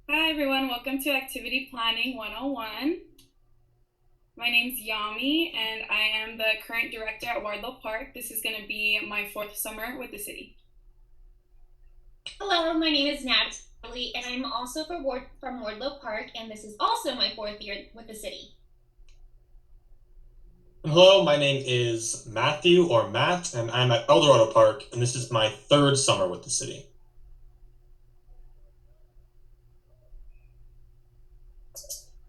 Hi everyone, welcome to Activity Planning 101. My name's Yami and I am the current director at Wardlow Park. This is going to be my fourth summer with the city. Hello, my name is Natalie, and I'm also from Wardlow Park, and this is also my fourth year with the city. Hello, my name is Matthew or Matt, and I'm at Eldorado Park, and this is my third summer with the city.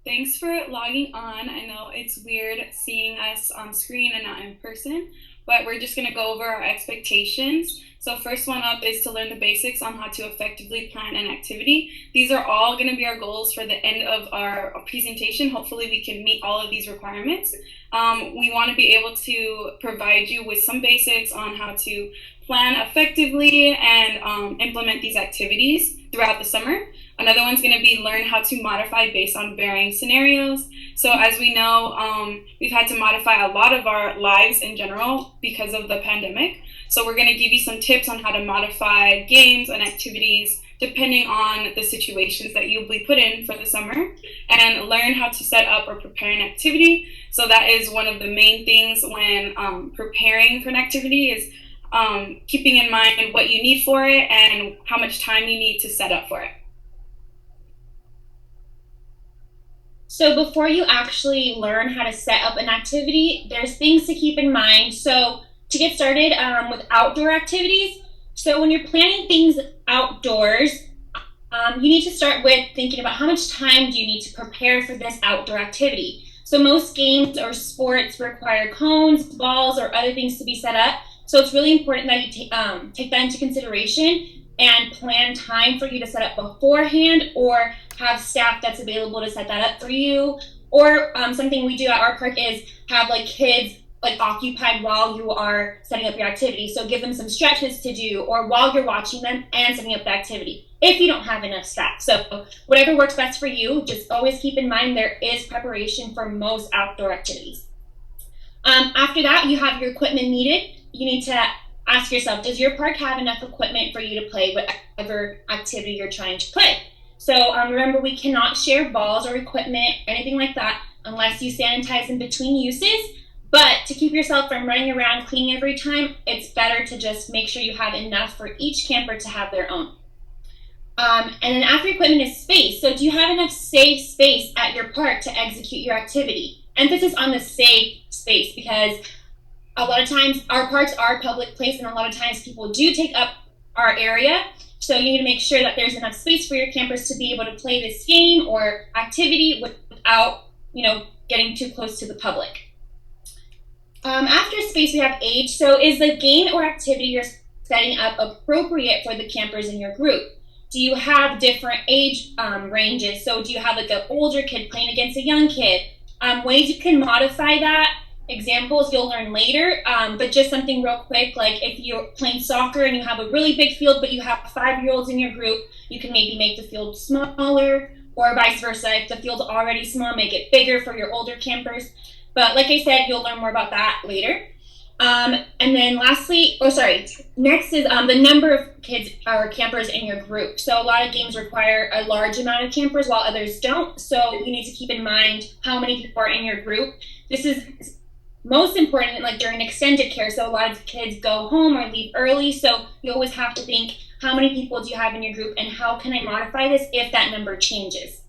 Thanks for logging on. I know it's weird seeing us on screen and not in person, but we're just going to go over our expectations. So, first one up is to learn the basics on how to effectively plan an activity. These are all going to be our goals for the end of our presentation. Hopefully, we can meet all of these requirements. We want to be able to provide you with some basics on how to plan effectively and implement these activities throughout the summer. Another one's going to be learn how to modify based on varying scenarios. So, as we know, we've had to modify a lot of our lives in general because of the pandemic. So, we're going to give you some tips on how to modify games and activities depending on the situations that you'll be put in for the summer, and learn how to set up or prepare an activity. So, that is one of the main things when preparing for an activity is keeping in mind what you need for it and how much time you need to set up for it. So before you actually learn how to set up an activity, there's things to keep in mind. So to get started with outdoor activities, so when you're planning things outdoors, you need to start with thinking about how much time do you need to prepare for this outdoor activity. So most games or sports require cones, balls, or other things to be set up. So it's really important that you take that into consideration and plan time for you to set up beforehand, or have staff that's available to set that up for you. Or something we do at our park is have like kids like occupied while you are setting up your activity. So give them some stretches to do, or while you're watching them and setting up the activity, if you don't have enough staff. So whatever works best for you, just always keep in mind there is preparation for most outdoor activities. After that, you have your equipment needed. You need to ask yourself, does your park have enough equipment for you to play whatever activity you're trying to play? So remember, we cannot share balls or equipment, anything like that, unless you sanitize in between uses. But to keep yourself from running around cleaning every time, it's better to just make sure you have enough for each camper to have their own. And then after equipment is space. So do you have enough safe space at your park to execute your activity? Emphasis on the safe space, because a lot of times our parks are a public place, and a lot of times people do take up our area. So you need to make sure that there's enough space for your campers to be able to play this game or activity without, getting too close to the public. After space, we have age. So is the game or activity you're setting up appropriate for the campers in your group? Do you have different age ranges? So do you have like an older kid playing against a young kid? Ways you can modify that, examples you'll learn later, but just something real quick, like if you're playing soccer and you have a really big field but you have 5-year-olds in your group, you can maybe make the field smaller, or vice versa. If the field's already small, make it bigger for your older campers. But like I said, you'll learn more about that later. And then lastly, next is the number of kids or campers in your group. So a lot of games require a large amount of campers while others don't. So you need to keep in mind how many people are in your group. This is most important like during extended care. So a lot of kids go home or leave early. So you always have to think, how many people do you have in your group, and how can I modify this if that number changes?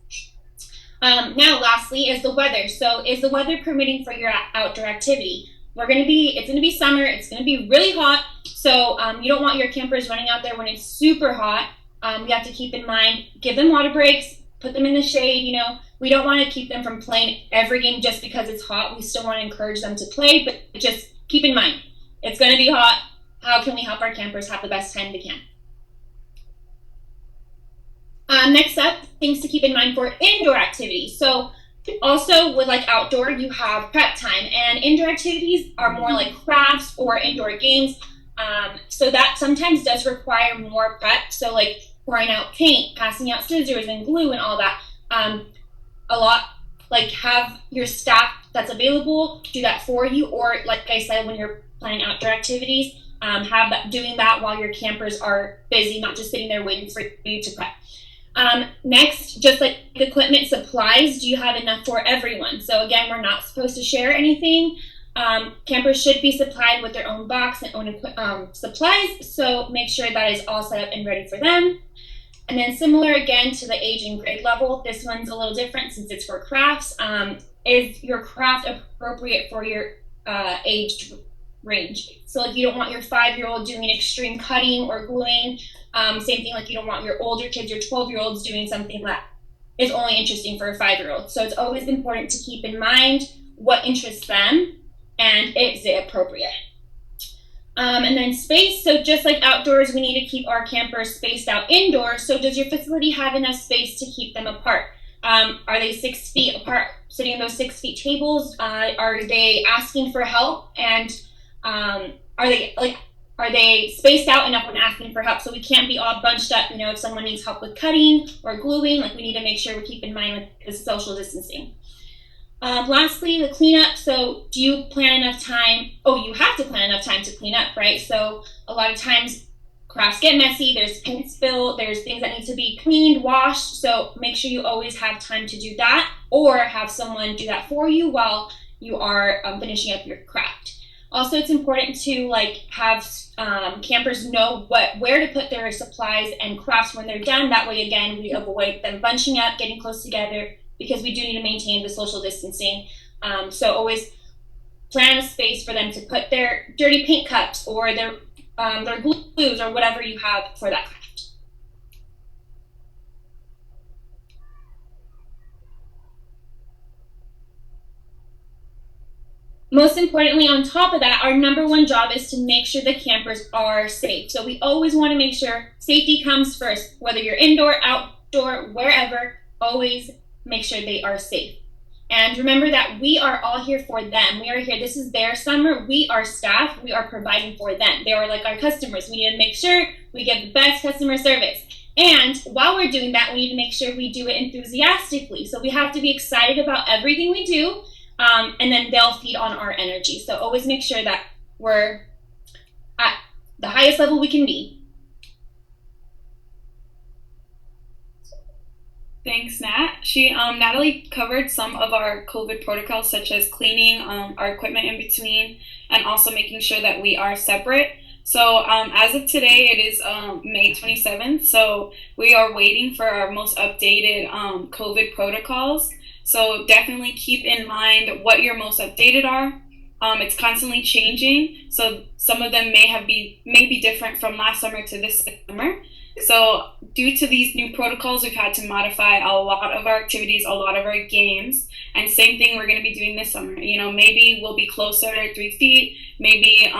Now, lastly, is the weather. So is the weather permitting for your outdoor activity? It's going to be summer. It's going to be really hot. So you don't want your campers running out there when it's super hot. You have to keep in mind, give them water breaks, put them in the shade. We don't want to keep them from playing every game just because it's hot. We still want to encourage them to play, but just keep in mind, it's going to be hot. How can we help our campers have the best time they can? Next up, things to keep in mind for indoor activities. So also with like outdoor, you have prep time, and indoor activities are more like crafts or indoor games. So that sometimes does require more prep. So like pouring out paint, passing out scissors and glue and all that. A lot, like, have your staff that's available do that for you, or like I said, when you're planning outdoor activities, have that doing that while your campers are busy, not just sitting there waiting for you to prep. Next, just like equipment supplies, do you have enough for everyone? So again, we're not supposed to share anything. Campers should be supplied with their own box and own supplies, so make sure that is all set up and ready for them. And then similar again to the age and grade level, this one's a little different since it's for crafts. Is your craft appropriate for your age range? So like you don't want your 5-year-old doing extreme cutting or gluing. Same thing, like you don't want your older kids, your 12-year-olds doing something that is only interesting for a 5-year-old. So it's always important to keep in mind what interests them and is it appropriate. And then space. So just like outdoors, we need to keep our campers spaced out indoors. So does your facility have enough space to keep them apart? Are they 6 feet apart, sitting in those 6 feet tables? Are they asking for help? And are they spaced out enough when asking for help? So we can't be all bunched up. You know, if someone needs help with cutting or gluing, like we need to make sure we keep in mind with the social distancing. Lastly, the cleanup. So do you plan enough time? Oh, you have to plan enough time to clean up, right? So a lot of times crafts get messy. There's paint spill. There's things that need to be cleaned, washed. So make sure you always have time to do that or have someone do that for you while you are finishing up your craft. Also, it's important to have campers know where to put their supplies and crafts when they're done. That way, again, we avoid them bunching up, getting close together, because we do need to maintain the social distancing. So always plan a space for them to put their dirty paint cups or their glues or whatever you have for that craft. Most importantly, on top of that, our number one job is to make sure the campers are safe. So we always want to make sure safety comes first, whether you're indoor, outdoor, wherever, always make sure they are safe. And remember that we are all here for them. We are here. This is their summer. We are staff. We are providing for them. They are like our customers. We need to make sure we get the best customer service. And while we're doing that, we need to make sure we do it enthusiastically. So we have to be excited about everything we do. And then they'll feed on our energy. So always make sure that we're at the highest level we can be. Thanks, Nat. Natalie covered some of our COVID protocols, such as cleaning our equipment in between, and also making sure that we are separate. So as of today, it is May 27th. So we are waiting for our most updated COVID protocols. So definitely keep in mind what your most updated are. It's constantly changing. So some of them may be different from last summer to this summer. So due to these new protocols, we've had to modify a lot of our activities, a lot of our games, and same thing we're going to be doing this summer. You know, maybe we'll be closer to 3 feet, maybe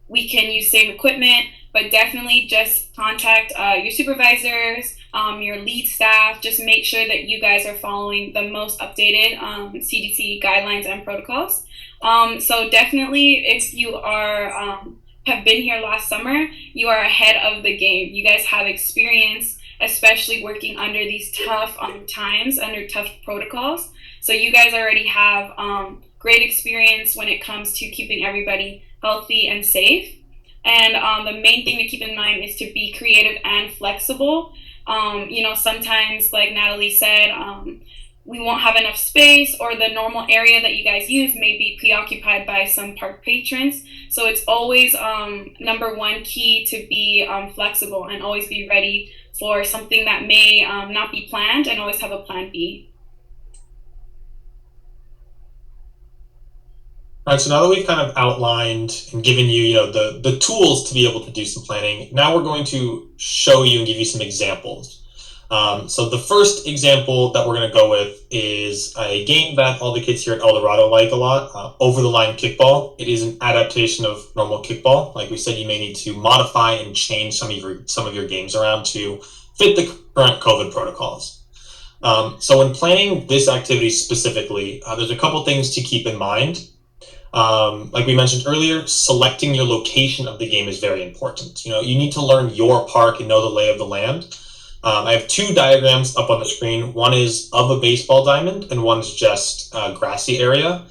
we can use same equipment, but definitely just contact your supervisors, your lead staff. Just make sure that you guys are following the most updated CDC guidelines and protocols. So definitely, if you are have been here last summer, you are ahead of the game. You guys have experience, especially working under these tough times, under tough protocols. So you guys already have great experience when it comes to keeping everybody healthy and safe. And the main thing to keep in mind is to be creative and flexible. You know, sometimes, like Natalie said, we won't have enough space, or the normal area that you guys use may be preoccupied by some park patrons. So it's always number one key to be flexible and always be ready for something that may not be planned, and always have a plan B. All right, so now that we've kind of outlined and given you, the tools to be able to do some planning, now we're going to show you and give you some examples. So the first example that we're going to go with is a game that all the kids here at Eldorado like a lot, Over the Line Kickball. It is an adaptation of normal kickball. Like we said, you may need to modify and change some of your games around to fit the current COVID protocols. So when planning this activity specifically, there's a couple things to keep in mind. Like we mentioned earlier, selecting your location of the game is very important. You need to learn your park and know the lay of the land. I have two diagrams up on the screen. One is of a baseball diamond, and one's just a grassy area.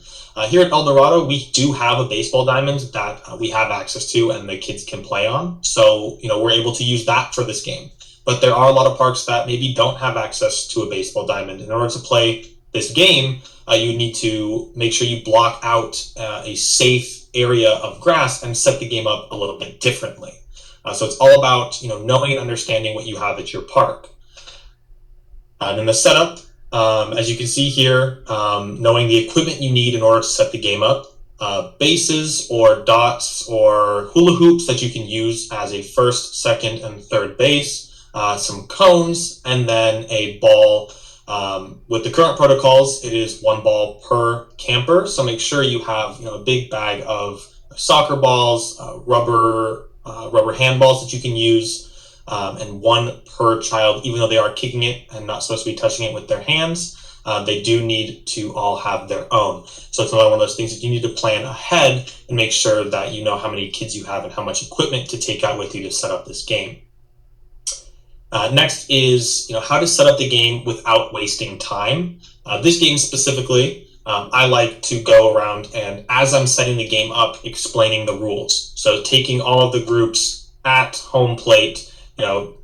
Here at Eldorado, we do have a baseball diamond that we have access to and the kids can play on. So, we're able to use that for this game. but there are a lot of parks that maybe don't have access to a baseball diamond. In order to play this game, you need to make sure you block out a safe area of grass and set the game up a little bit differently. So it's all about knowing and understanding what you have at your park. And then the setup, as you can see here, knowing the equipment you need in order to set the game up, bases or dots or hula hoops that you can use as a first, second, and third base, some cones, and then a ball. With the current protocols, it is 1 ball per camper, so make sure you have a big bag of soccer balls, rubber handballs that you can use, and 1 per child. Even though they are kicking it and not supposed to be touching it with their hands, they do need to all have their own. So it's another one of those things that you need to plan ahead and make sure that you know how many kids you have and how much equipment to take out with you to set up this game. Next is how to set up the game without wasting time. This game specifically, I like to go around and, as I'm setting the game up, explaining the rules. So taking all of the groups at home plate,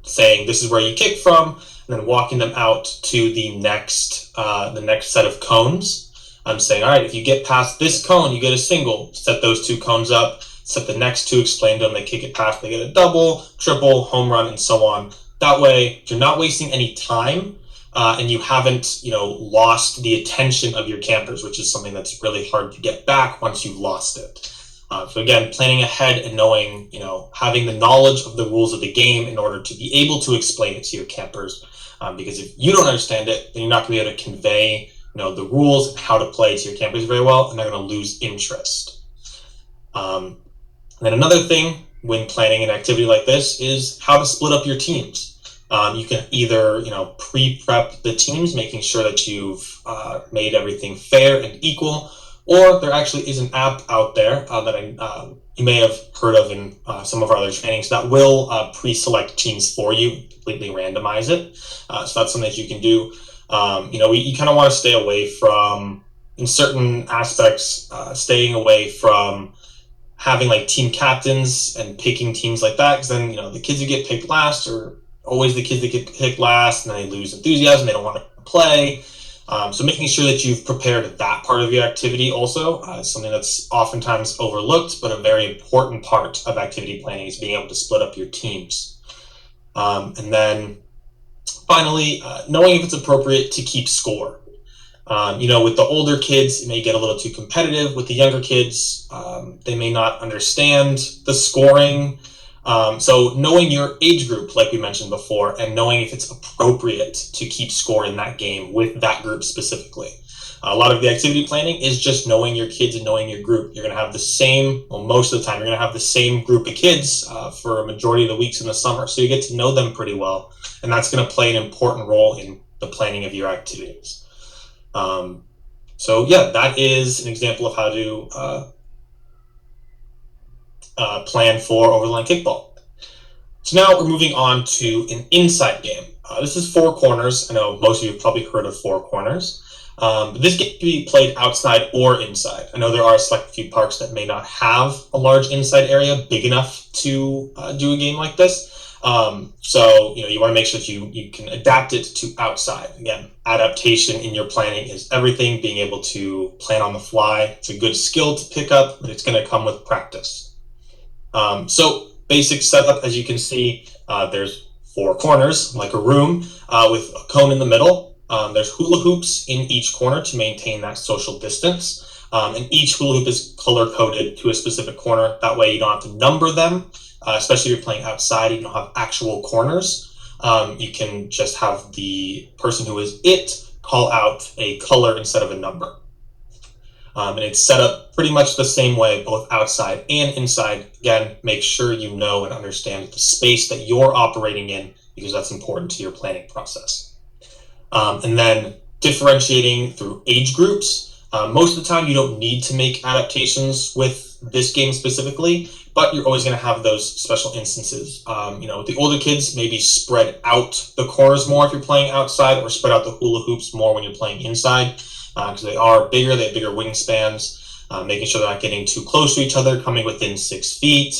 saying this is where you kick from, and then walking them out to the next set of cones. I'm saying, all right, if you get past this cone, you get a single. Set those 2 cones up, set the next 2, explain to them, they kick it past, they get a double, triple, home run, and so on. That way, you're not wasting any time, and you haven't, lost the attention of your campers, which is something that's really hard to get back once you've lost it. So again, planning ahead and knowing, having the knowledge of the rules of the game in order to be able to explain it to your campers. Because if you don't understand it, then you're not going to be able to convey, the rules and how to play to your campers very well, and they're going to lose interest. And then another thing when planning an activity like this is how to split up your teams. You can either, pre-prep the teams, making sure that you've made everything fair and equal, or there actually is an app out there that you may have heard of in some of our other trainings that will pre-select teams for you, completely randomize it. So that's something that you can do. You kind of want to stay away from, in certain aspects, staying away from having like team captains and picking teams like that, because then the kids who get picked last are always the kids that get picked last, and then they lose enthusiasm, they don't want to play. So making sure that you've prepared that part of your activity also is something that's oftentimes overlooked, but a very important part of activity planning is being able to split up your teams. And then finally, knowing if it's appropriate to keep score. With the older kids, it may get a little too competitive. With the younger kids, they may not understand the scoring. So knowing your age group, like we mentioned before, and knowing if it's appropriate to keep score in that game with that group specifically. A lot of the activity planning is just knowing your kids and knowing your group. You're going to have the same, most of the time, you're going to have the same group of kids for a majority of the weeks in the summer. So you get to know them pretty well, and that's going to play an important role in the planning of your activities. That is an example of how to plan for Overland Kickball. So now we're moving on to an inside game. This is 4 corners. I know most of you have probably heard of 4 corners. But this game can be played outside or inside. I know there are a select few parks that may not have a large inside area big enough to do a game like this. You want to make sure that you can adapt it to outside. Again, adaptation in your planning is everything. Being able to plan on the fly. It's a good skill to pick up, but it's going to come with practice. Basic setup, as you can see, there's 4 corners, like a room, with a cone in the middle. There's hula hoops in each corner to maintain that social distance. And each hula hoop is color-coded to a specific corner. That way you don't have to number them, especially if you're playing outside, you don't have actual corners. You can just have the person who is it call out a color instead of a number. And it's set up pretty much the same way, both outside and inside. Again, make sure you know and understand the space that you're operating in, because that's important to your planning process. And then differentiating through age groups. Most of the time, you don't need to make adaptations with this game specifically, but you're always going to have those special instances. With the older kids, maybe spread out the corners more if you're playing outside, or spread out the hula hoops more when you're playing inside. Because they are bigger, they have bigger wingspans, making sure they're not getting too close to each other, coming within 6 feet.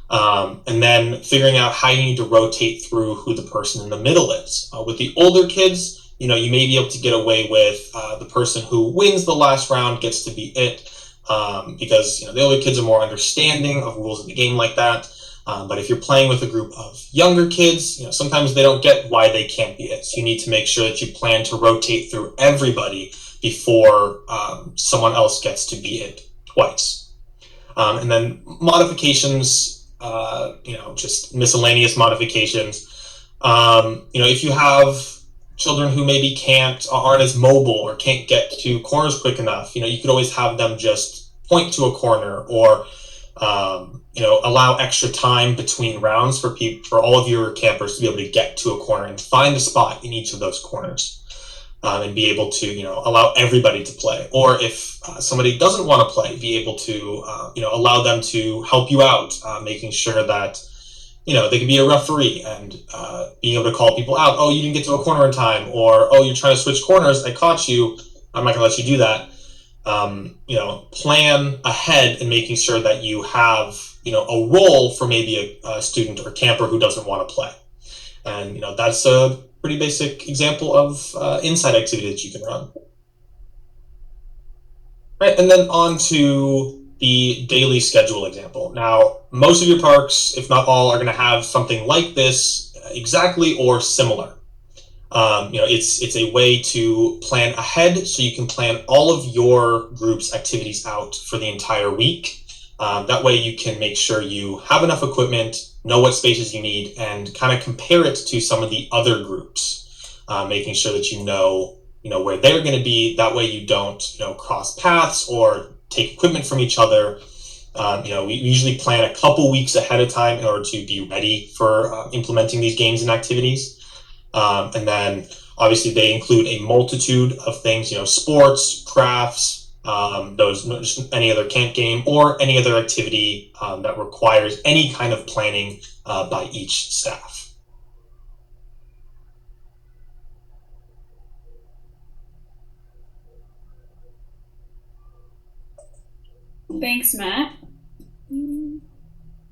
And then figuring out how you need to rotate through who the person in the middle is. With the older kids, you may be able to get away with the person who wins the last round gets to be it, because the older kids are more understanding of rules of the game like that. But if you're playing with a group of younger kids, sometimes they don't get why they can't be it. So you need to make sure that you plan to rotate through everybody before someone else gets to be it twice. And then modifications, just miscellaneous modifications. If you have children who maybe aren't as mobile or can't get to corners quick enough, you could always have them just point to a corner, or allow extra time between rounds for all of your campers to be able to get to a corner and find a spot in each of those corners, and be able to allow everybody to play. Or if somebody doesn't want to play, be able to allow them to help you out, making sure that they can be a referee and being able to call people out. Oh, you didn't get to a corner in time, or oh, you're trying to switch corners, I caught you, I'm not gonna let you do that. Plan ahead and making sure that you have a role for maybe a student or camper who doesn't want to play. And that's a pretty basic example of inside activity that you can run. Right, and then on to the daily schedule example. Now, most of your parks, if not all, are going to have something like this exactly or similar. It's a way to plan ahead, so you can plan all of your group's activities out for the entire week. That way you can make sure you have enough equipment, know what spaces you need, and kind of compare it to some of the other groups, making sure that you know where they're going to be. That way you don't cross paths or take equipment from each other. We usually plan a couple weeks ahead of time in order to be ready for implementing these games and activities. And then obviously they include a multitude of things, sports, crafts, just any other camp game or any other activity that requires any kind of planning by each staff. Thanks, Matt.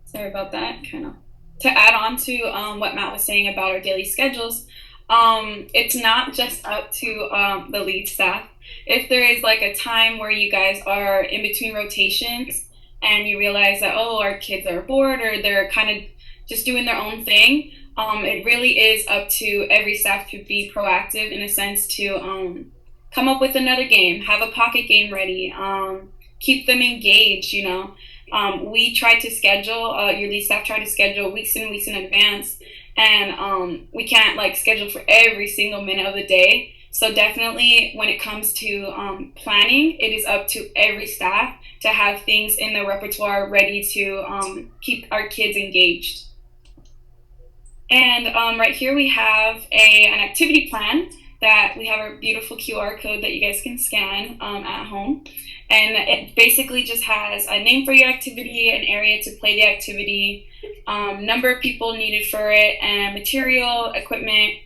Sorry about that. Kind of to add on to what Matt was saying about our daily schedules, it's not just up to the lead staff. If there is like a time where you guys are in between rotations and you realize that, oh, our kids are bored or they're kind of just doing their own thing, it really is up to every staff to be proactive in a sense to come up with another game, have a pocket game ready, keep them engaged. We try to schedule, your lead staff try to schedule weeks and weeks in advance, and we can't schedule for every single minute of the day. So definitely when it comes to planning, it is up to every staff to have things in the repertoire ready to keep our kids engaged. And right here we have an activity plan that we have a beautiful QR code that you guys can scan at home. And it basically just has a name for your activity, an area to play the activity, number of people needed for it, and material, equipment,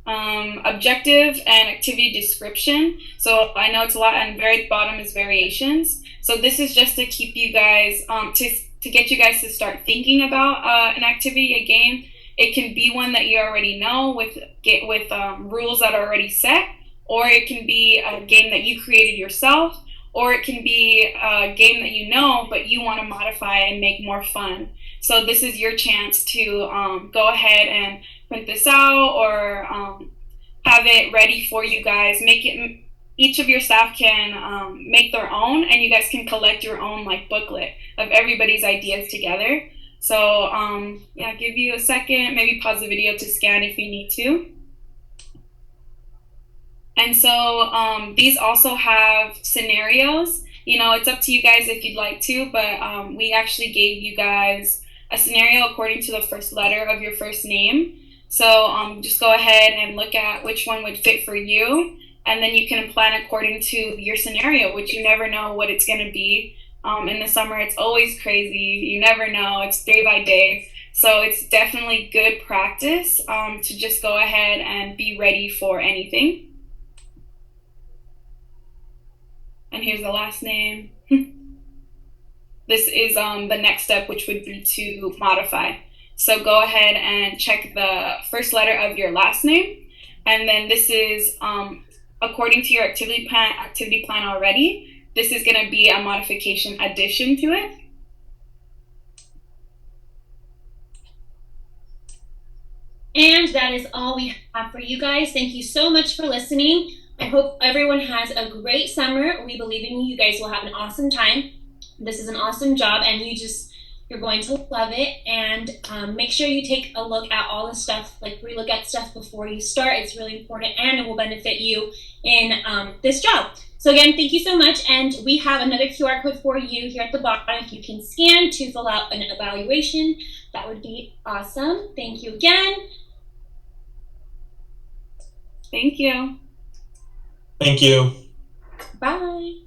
objective, and activity description. So I know it's a lot, and very bottom is variations. So this is just to keep you guys, to get you guys to start thinking about an activity, a game. It can be one that you already know with rules that are already set, or it can be a game that you created yourself, or it can be a game that you know, but you want to modify and make more fun. So this is your chance to go ahead and print this out or have it ready for you guys. Each of your staff can make their own, and you guys can collect your own booklet of everybody's ideas together. So yeah, give you a second, maybe pause the video to scan if you need to. And so these also have scenarios. It's up to you guys if you'd like to, but we actually gave you guys a scenario according to the first letter of your first name. So just go ahead and look at which one would fit for you, and then you can plan according to your scenario, which you never know what it's going to be. In the summer, it's always crazy. You never know. It's day by day. So it's definitely good practice to just go ahead and be ready for anything. And here's the last name. this is the next step, which would be to modify. So go ahead and check the first letter of your last name, and then this is according to your activity plan already. This is going to be a modification addition to it. And that is all we have for you guys. Thank you so much for listening. I hope everyone has a great summer. We believe in you. You guys will have an awesome time. This is an awesome job, and you're going to love it. And make sure you take a look at all the stuff, like relook at stuff before you start. It's really important, and it will benefit you in this job. So again, thank you so much. And we have another QR code for you here at the bottom. If you can scan to fill out an evaluation, that would be awesome. Thank you again. Thank you. Thank you. Bye.